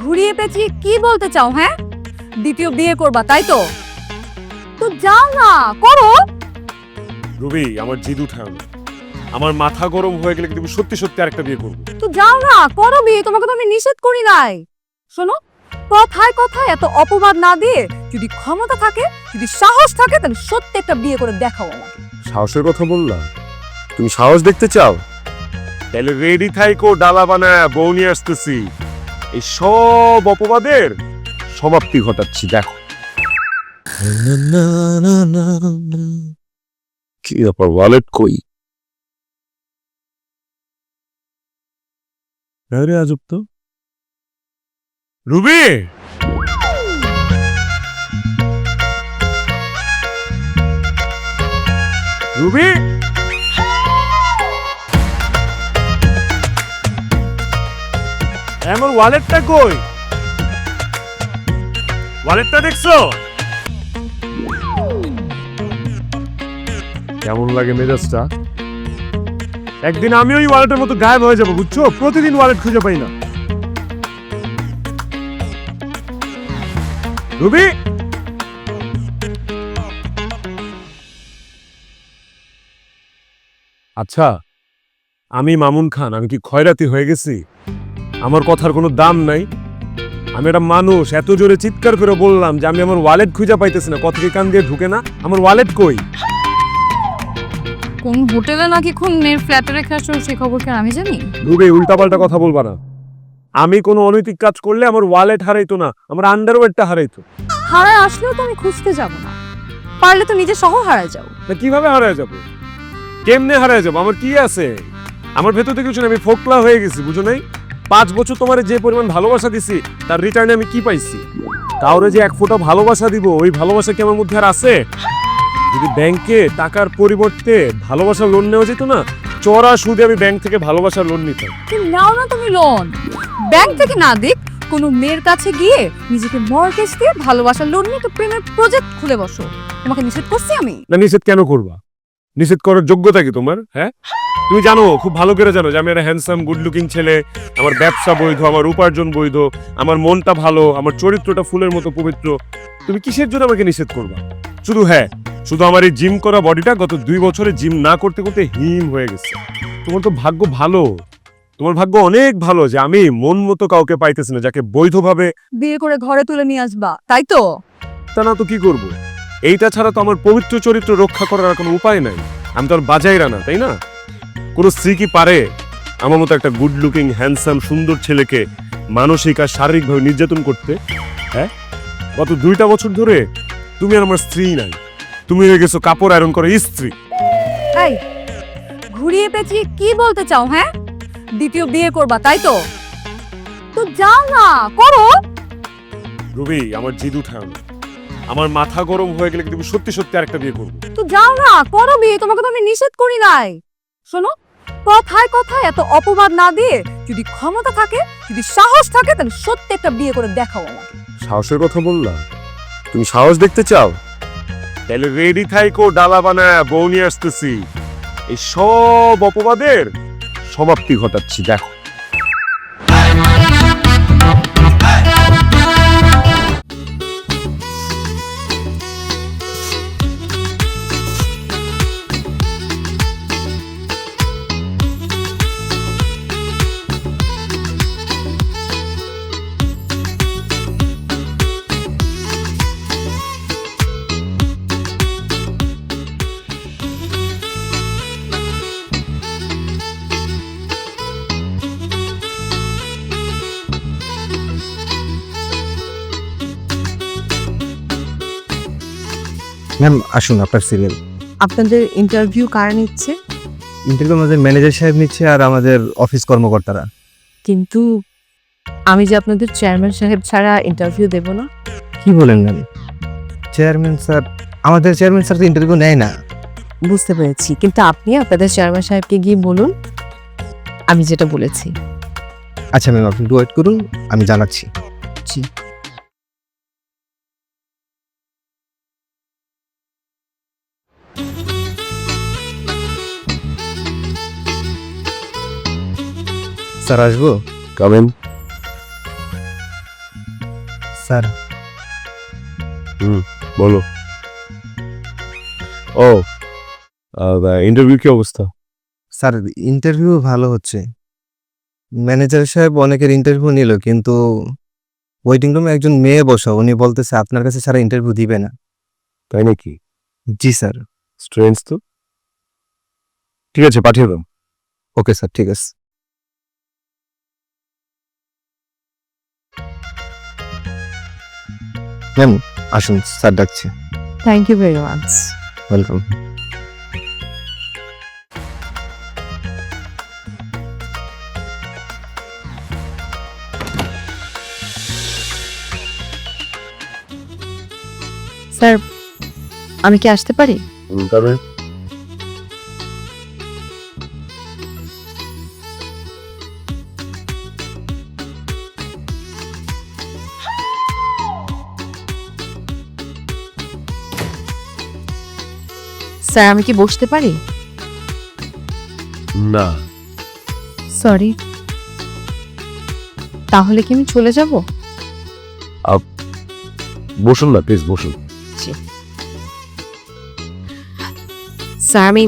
ঘুরিয়ে পেঁচিয়ে কি বলতে চাও? হ্যাঁ, দ্বিতীয় বিয়ে করবা তাই তো? তো যাও না, করো। রুবি, আমার জিদ উঠাও না। আমার মাথা গরম হয়ে গেলে কিন্তু সত্যি সত্যি আরেকটা বিয়ে করবো। তো যাও না, করো বিয়ে। তোমাকে তো আমি নিষেধ করি নাই। শোনো, কথায় কথায় এত অপবাদ না দিয়ে, যদি ক্ষমতা থাকে, যদি সাহস থাকে, তাহলে সত্যি একটা বিয়ে করে দেখাও আমাকে। সাহসের কথা বললা? তুমি সাহস দেখতে চাও? তাহলে রেডি থাইকো, ডালা বানায় বউ নিয়ে আসতেছি। এই সব অপবাদের সমাপ্তি ঘটাচ্ছি, দেখো। কি ব্যাপার, ওয়ালেট কই? আরে আজব তো। রুবি, রুবি, আমার ওয়ালেটটা কই? ওয়ালেটটা দেখছো? কেমন লাগে মেজাজটা? একদিন আমি ওই ওয়ালেটের মতো গায়েব হয়ে যাবো, বুঝছো? প্রতিদিন ওয়ালেট খুঁজে পাই না। রুবি, আচ্ছা, আমি মামুন খান, আমি কি খয়রাতি হয়ে গেছি? আমার কথার কোনো দাম নাই? আমি একটা মানুষ, এত জোরে চিৎকার করে বললাম যে আমি আমার ওয়ালেট খুঁজে পাইতেছি না, কথা কি কান দিয়ে ঢুকে না? আমার ওয়ালেট কই? কোন হোটেলে নাকি খুনের ফ্ল্যাটে রেখে আসছো, সেই খবর কি আমি জানি? রুবি, উল্টাপাল্টা কথা বলবা না। আমি কোনো অনৈতিক কাজ করলে আমার ওয়ালেট হারাইতো না, আমার আন্ডারওয়্যারটা হারাইতো। হারায় আসলেও তো আমি খুঁজতে যাব না। পারলে তো নিজে সহ হারায় যাও। না, কিভাবে হারায় যাবো? কেমনে হারায় যাবো? আমার কি আছে? আমার ভেতর থেকে কিছু না, আমি ফোকলা হয়ে গেছি, বুঝো নাই? 5 বছর তোমার যে পরিমাণ ভালোবাসা দিছি, তার রিটার্নে আমি কি পাইছি? কাউরে যে 1 ফোঁটা ভালোবাসা দিব, ওই ভালোবাসা কি আমার মধ্যে আর আছে? যদি ব্যাংকে টাকার পরিবর্তে ভালোবাসা লোন নেওয়া যেত না, চড়া সুদে আমি ব্যাংক থেকে ভালোবাসার লোন নিতাম। নাও না তুমি লোন, ব্যাংক থেকে না দিক, কোনো মেয়ের কাছে গিয়ে নিজেকে মর্টগেজ দিয়ে ভালোবাসার লোন নিয়ে একটা প্রেমের প্রজেক্ট খুলে বসো। তোমাকে নিষেধ করছি আমি? না, নিষেধ কেন করবা? নিষেধ করার যোগ্যতা কি তোমার? হ্যাঁ, তুমি জানো, খুব ভালো করে জানো যে আমি একটা হ্যান্ডসাম গুড লুকিং ছেলে। আমার ব্যবসা বৈধ, আমার উপার্জন বৈধ, আমার মনটা ভালো, আমার চরিত্রটা ফুলের মতো পবিত্র। তুমি কিসের জন্য আমাকে নিষেধ করবা? শুধু আমার এই জিম করা বডিটা গত 2 বছরে জিম না করতে করতে হিম হয়ে গেছে। তোমার তো ভাগ্য ভালো, তোমার ভাগ্য অনেক ভালো যে আমি মন মতো কাউকে পাইতেছি না, যাকে বৈধভাবে বিয়ে করে ঘরে তুলে নিয়ে আসবা, তাই তো? তা না তো কি করব? এইটা ছাড়া তো আমার পবিত্র চরিত্র রক্ষা করার আর কোনো উপায় নাই। আমি তো আর বাজাইরা না, তাই না? কোনো স্ত্রী কি পারে আমার মতো একটা গুড লুকিং হ্যান্ডসাম সুন্দর ছেলেকে মানসিক আর শারীরিকভাবে নির্যাতন করতে? হ্যাঁ, গত 2টা বছর ধরে তুমি আর আমার স্ত্রী নাই, তুমি হয়ে গেছো কাপড় আয়রন করে স্ত্রী। এই, ঘুরিয়ে পেঁচিয়ে কি বলতে চাও? হ্যাঁ, দ্বিতীয় বিয়ে করবা তাই তো? তো যাও না, করো। রুবি, আমার জিদ উঠাও না। আমার মাথা গরম হয়ে গেলে কিন্তু সত্যি সত্যি আরেকটা বিয়ে করবো। তো যাও না, করো বিয়ে। তোমাকে তো আমি নিষেধ করি নাই। শোনো, কথায় কথায় এত অপবাদ না দিয়ে, যদি ক্ষমতা থাকে, যদি সাহস থাকে, তাহলে সত্যি একটা বিয়ে করে দেখাও আমাকে। সাহসের কথা বললা? তুমি সাহস দেখতে চাও? তাহলে রেডি থাইকো, ডালা বানায় বউ নিয়ে আসতেছি। এই সব অপবাদের সমাপ্তি ঘটাচ্ছি, দেখো। ম্যাম আসুন, আপনার সিরিয়াল। আপনাদের ইন্টারভিউ কারা নিচ্ছে? ইন্টারভিউ আমাদের ম্যানেজার সাহেব নিচ্ছে আর আমাদের অফিস কর্মকর্তারা। কিন্তু আমি যে আপনাদের চেয়ারম্যান সাহেব ছাড়া ইন্টারভিউ দেব না। কি বলেন ম্যাম? চেয়ারম্যান স্যার, আমাদের চেয়ারম্যান স্যার তো ইন্টারভিউ নেয় না। বুঝতে পেরেছি, কিন্তু আপনি আপনাদের চেয়ারম্যান সাহেবকে গিয়ে বলুন আমি যেটা বলেছি। আচ্ছা ম্যাম, আপনি ওয়েট করুন, আমি জানাচ্ছি। জি। স্যার আসবো? কামেন। স্যার বলো। ও ইন্টারভিউ কি অবস্থা? স্যার ইন্টারভিউ ভালো হচ্ছে। ম্যানেজার সাহেব অনেকের ইন্টারভিউ নিল, কিন্তু ওয়েটিং রুমে একজন মেয়ে বসা, উনি বলতেছে আপনার কাছে ছাড়া ইন্টারভিউ দিবে না। তাই নাকি? জি স্যার। স্ট্রেঞ্জ তো। ঠিক আছে, পাঠিয়ে দাও। ওকে স্যার, ঠিক আছে। ম্যাম আসুন, স্যার ডাকছে। Thank you very much. Welcome. Sir, আমি কি আসতে পারি? তবে স্যার, আমি কি বসতে পারি? না। সরি। তাহলে কি আমি চলে যাব? বসুন না প্লিজ, বসুন। স্যার, আমি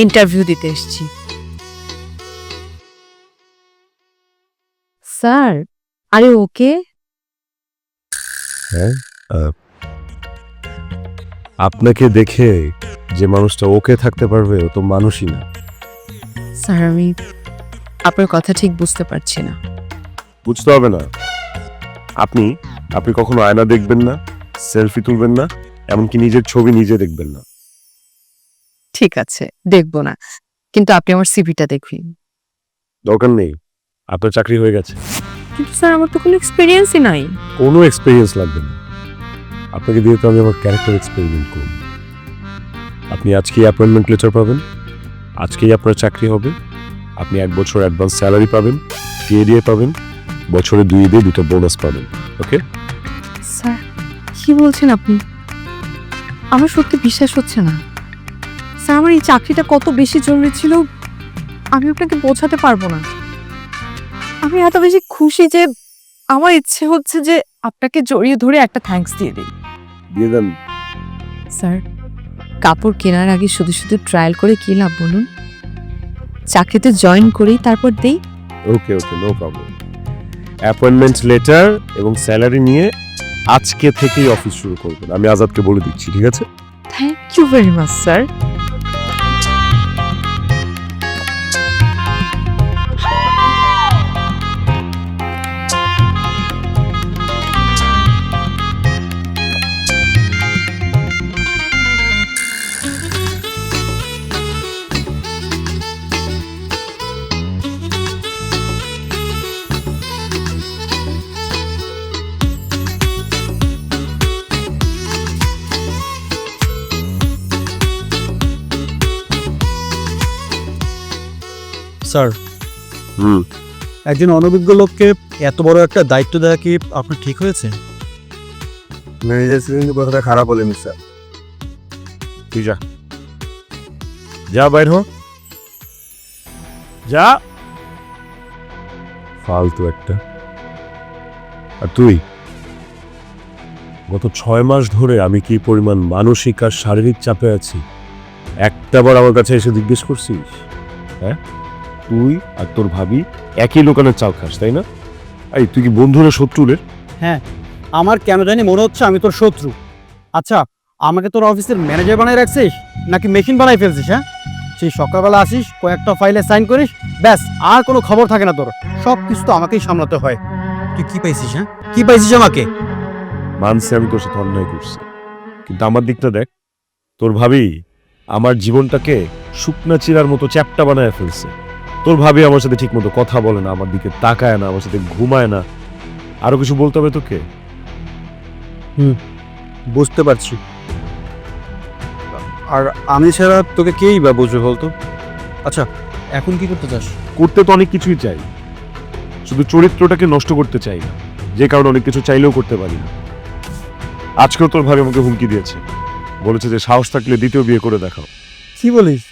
ইন্টারভিউ দিতে এসেছি। স্যার, আরে ওকে। হ্যাঁ, আপনাকে দেখে যে মানুষটা ওকে থাকতে পারবে ও তো মানুষই না। স্যার, আমি আপনার কথা ঠিক বুঝতে পারছি না। বুঝতে হবে না। আপনি আপনি কখনো আয়না দেখবেন না, সেলফি তুলবেন না, এমনকি নিজের ছবি নিজে দেখবেন না। ঠিক আছে, দেখবো না, কিন্তু আপনি আমার সিভিটা দেখুন। দরকার নেই, আপনার চাকরি হয়ে গেছে। কিন্তু স্যার, আমার তো কোনো এক্সপিরিয়েন্সই নাই। কোনো এক্সপিরিয়েন্স লাগবে না, আপনাকে দিয়ে তো আমি আমার ক্যারেক্টার এক্সপেরিমেন্ট করব। আপনি আজকেই অ্যাপয়েন্টমেন্ট লেটার পাবেন, আজকেই আপনার চাকরি হবে। আপনি 1 বছর অ্যাডভান্স স্যালারি পাবেন, টিএডিএ পাবেন, বছরে 2 ঈদে 2টা বোনাস পাবেন। ওকে? স্যার, কি বলছেন আপনি? আমার সত্যি বিশ্বাস হচ্ছে না। স্যার, আমার এই চাকরিটা কত বেশি জরুরি ছিল আমি আপনাকে বোঝাতে পারবো না। আমি এত বেশি খুশি যে আমার ইচ্ছে হচ্ছে যে আপনাকে জড়িয়ে ধরে একটা থ্যাঙ্কস দিয়ে দিই। দিয়ে দেন। স্যার, কাপড় কেনার আগে শুধু শুধু ট্রায়াল করে কি লাভ বলুন? চাকরিতে জয়েন করেই তারপর দেই। ওকে ওকে, নো প্রবলেম। অ্যাপয়েন্টমেন্ট লেটার এবং স্যালারি নিয়ে আজকে থেকেই অফিস শুরু করবেন, আমি আজাদকে বলে দিচ্ছি। ঠিক আছে? Thank you very much sir. Sir, hmm. একজন অনভিজ্ঞ লোককে এত বড় একটা দায়িত্ব দেওয়া কি আপনার ঠিক হয়েছে? ম্যানেজার কিন্তু কথাটা খারাপ বলেনি স্যার। তুই যা, যা বাইর হ, যা। ফালতু একটা। আর তুই গত 6 মাস ধরে আমি কি পরিমাণ মানসিক আর শারীরিক চাপে আছি একটাবার আমার কাছে এসে জিজ্ঞেস করছিস? হ্যাঁ, তুই আর তোর ভাবি একই দোকানের চাল খাস, তাই না? এই তুই কি বন্ধু না শত্রু রে? হ্যাঁ, আমার কেন জানি মনে হচ্ছে আমি তোর শত্রু। আচ্ছা, আমাকে তোর অফিসের ম্যানেজার বানাই রাখছিস নাকি মেশিন বানাই ফেলছিস? হ্যাঁ, সেই সকালবেলা আসিস, কয়েকটা ফাইলে সাইন করিস, ব্যাস, আর কোনো খবর থাকে না তোর। সব কিছু তো আমাকেই সামলাতে হয়। তুই কি পাইছিস? হ্যাঁ, কি পাইছিস আমাকে? মানছে আমি তোর সাথে অন্যায় করছি, কিন্তু আমার দিকটা দেখ। তোর ভাবি আমার জীবনটাকে শুকনা চিরার মতো চ্যাপ্টা বানায় ফেলছে। তোর ভাবি আমার সাথে ঠিক মতো কথা বলে না, আমার দিকে তাকায় না, আমার সাথে ঘুমায় না। আরো কিছু বলতে হবে তোকে? বুঝতে পারছি। আর আমি ছাড়া তোকে কেই বা বুঝবে বলতো? আচ্ছা, এখন কি করতে চাস? করতে তো অনেক কিছুই চাই, শুধু চরিত্রটাকে নষ্ট করতে চাই না, যে কারণে অনেক কিছু চাইলেও করতে পারি না। আজকেও তোর ভাবি আমাকে হুমকি দিয়েছে, বলেছে যে সাহস থাকলে দ্বিতীয় বিয়ে করে দেখাও। কি বলিস?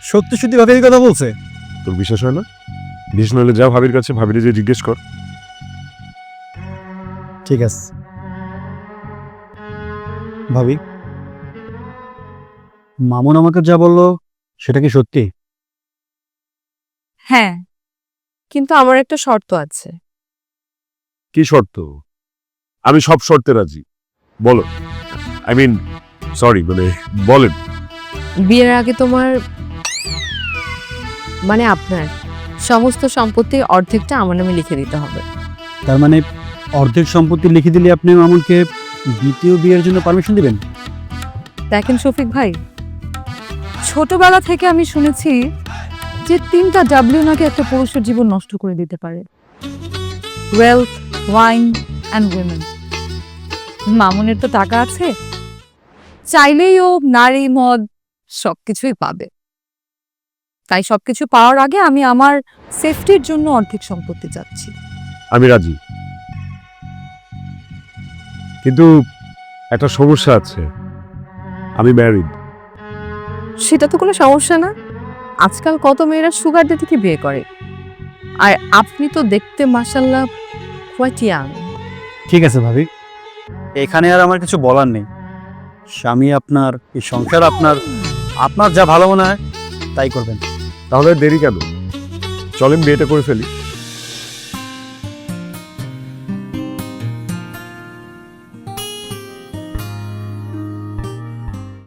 সত্যি সত্যি ভাবে এই কথা বলছে? তোর বিশ্বাস হয় না? বিশ্বাস নইলে যা ভাবির কাছে, ভাবিরে যে জিজ্ঞেস কর। ঠিক আছে, ভাবি, মামুন আমাকে যা বললো সেটা কি সত্যি? হ্যাঁ, কিন্তু আমার একটা শর্ত আছে। কি শর্ত? আমি সব শর্তে রাজি, বলো। আই মিন সরি, মানে বলেন। বিয়ের আগে তোমার মানে আপনার সমস্ত সম্পত্তির অর্ধেকটা আমার নামে লিখে দিতে হবে। তার মানে অর্ধেক সম্পত্তি লিখে দিলে আপনি মামুনকে দ্বিতীয় বিয়ের জন্য পারমিশন দিবেন? দেখেন শফিক ভাই, ছোটবেলা থেকে আমি শুনেছি যে 3টা ডাব্লিউ নাকি একটা পুরুষের জীবন নষ্ট করে দিতে পারে: ওয়েলথ, ওয়াইন অ্যান্ড উইমেন। মামুনের তো টাকা আছে, চাইলেই ও নারী, মদ সবকিছুই পাবে। তাই সবকিছু পাওয়ার আগে আমি আমার সেফটির জন্য অর্ধেক সম্পত্তি চাচ্ছি। আমি রাজি, কিন্তু একটা সমস্যা আছে, আমি ম্যারিড। সেটা তো কোনো সমস্যা না, আজকাল কত মেয়েরা সুগার ডেডিকে বিয়ে করে। আর আপনি তো দেখতে মাশাআল্লাহ কোয়াইট ইয়াং। ঠিক আছে ভাবি, এখানে আর আমার কিছু বলার নেই। স্বামী আপনার, এই সংসার আপনার, আপনার যা ভালো মনে হয় তাই করবেন। তাহলে দেরি কেন? চলেন বিয়েটা করে ফেলি।